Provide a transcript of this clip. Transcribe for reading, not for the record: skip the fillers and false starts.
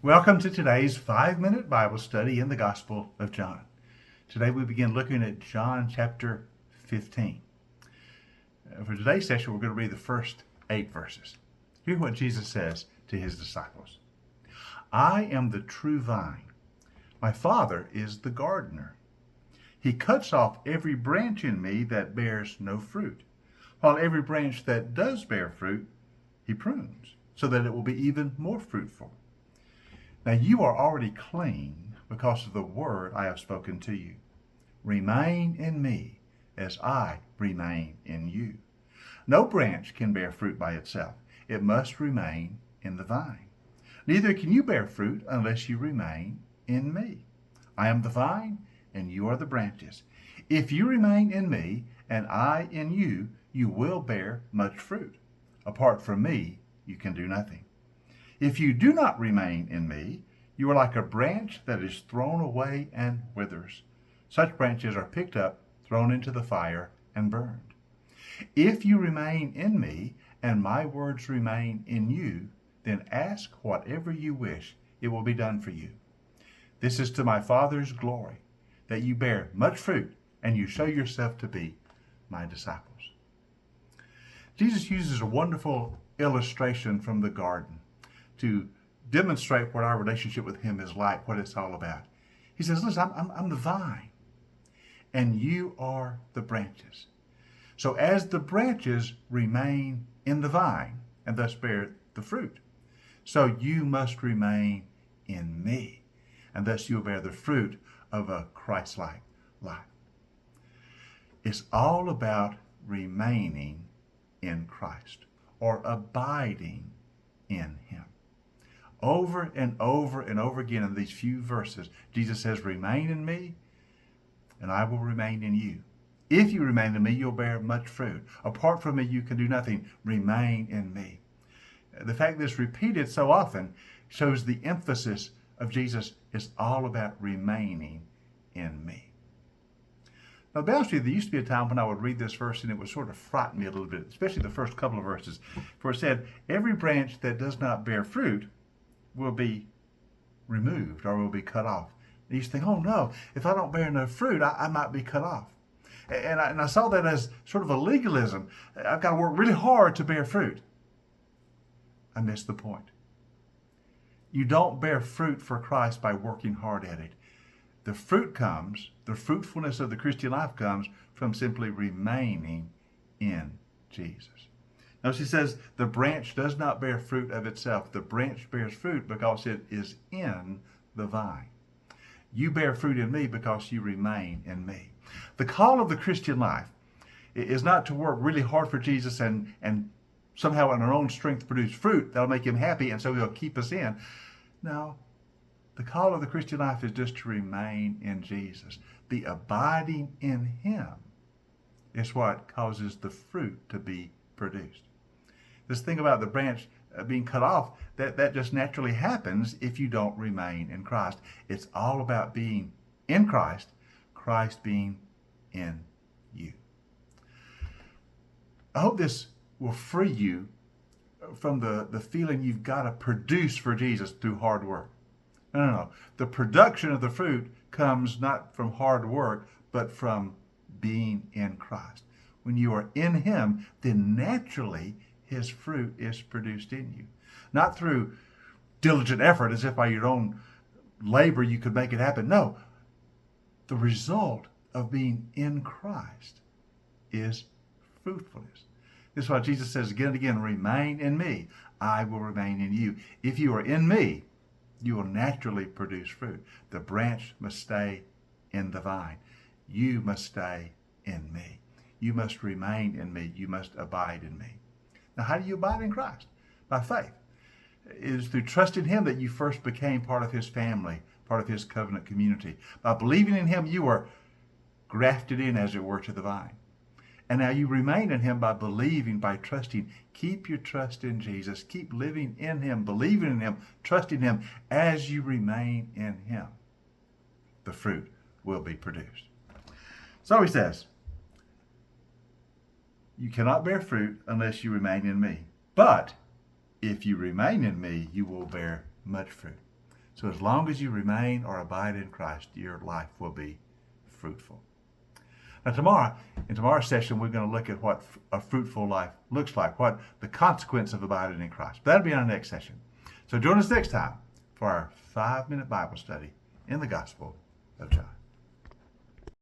Welcome to today's 5-minute Bible study in the Gospel of John. Today we begin looking at John chapter 15. For today's session, we're going to read the first 8 verses. Here's what Jesus says to his disciples. I am the true vine. My Father is the gardener. He cuts off every branch in me that bears no fruit, while every branch that does bear fruit, he prunes, so that it will be even more fruitful. Now you are already clean because of the word I have spoken to you. Remain in me as I remain in you. No branch can bear fruit by itself. It must remain in the vine. Neither can you bear fruit unless you remain in me. I am the vine, and you are the branches. If you remain in me, and I in you, you will bear much fruit. Apart from me, you can do nothing. If you do not remain in me, you are like a branch that is thrown away and withers. Such branches are picked up, thrown into the fire, and burned. If you remain in me, and my words remain in you, then ask whatever you wish, it will be done for you. This is to my Father's glory, that you bear much fruit, and you show yourself to be my disciples. Jesus uses a wonderful illustration from the garden to demonstrate what our relationship with him is like, what it's all about. He says, listen, I'm the vine, and you are the branches. So as the branches remain in the vine, and thus bear the fruit, so you must remain in me, and thus you'll bear the fruit of a Christ-like life. It's all about remaining in Christ, or abiding in him. Over and over and over again in these few verses, Jesus says, remain in me, and I will remain in you. If you remain in me, you'll bear much fruit. Apart from me, you can do nothing. Remain in me. The fact that it's repeated so often shows the emphasis of Jesus is all about remaining in me. Now, to be honest with you, there used to be a time when I would read this verse and it would sort of frighten me a little bit, especially the first couple of verses, for it said, every branch that does not bear fruit will be removed or will be cut off. And you used to think, oh no, if I don't bear enough fruit, I might be cut off. And I saw that as sort of a legalism. I've got to work really hard to bear fruit. I missed the point. You don't bear fruit for Christ by working hard at it. The fruitfulness of the Christian life comes from simply remaining in Jesus. Now she says, the branch does not bear fruit of itself. The branch bears fruit because it is in the vine. You bear fruit in me because you remain in me. The call of the Christian life is not to work really hard for Jesus and somehow in our own strength produce fruit that'll make him happy and so he'll keep us in. No, the call of the Christian life is just to remain in Jesus. The abiding in him is what causes the fruit to be produced. This thing about the branch being cut off, that just naturally happens if you don't remain in Christ. It's all about being in Christ, Christ being in you. I hope this will free you from the feeling you've got to produce for Jesus through hard work. No. The production of the fruit comes not from hard work, but from being in Christ. When you are in him, then naturally his fruit is produced in you. Not through diligent effort as if by your own labor you could make it happen. No, the result of being in Christ is fruitfulness. This is why Jesus says again and again, remain in me, I will remain in you. If you are in me, you will naturally produce fruit. The branch must stay in the vine. You must stay in me. You must remain in me. You must abide in me. Now, how do you abide in Christ? By faith. It is through trusting him that you first became part of his family, part of his covenant community. By believing in him, you are grafted in, as it were, to the vine. And now you remain in him by believing, by trusting. Keep your trust in Jesus. Keep living in him, believing in him, trusting him. As you remain in him, the fruit will be produced. So he says, you cannot bear fruit unless you remain in me. But if you remain in me, you will bear much fruit. So as long as you remain or abide in Christ, your life will be fruitful. Now in tomorrow's session, we're going to look at what a fruitful life looks like, what the consequence of abiding in Christ. That'll be in our next session. So join us next time for our 5-minute Bible study in the Gospel of John.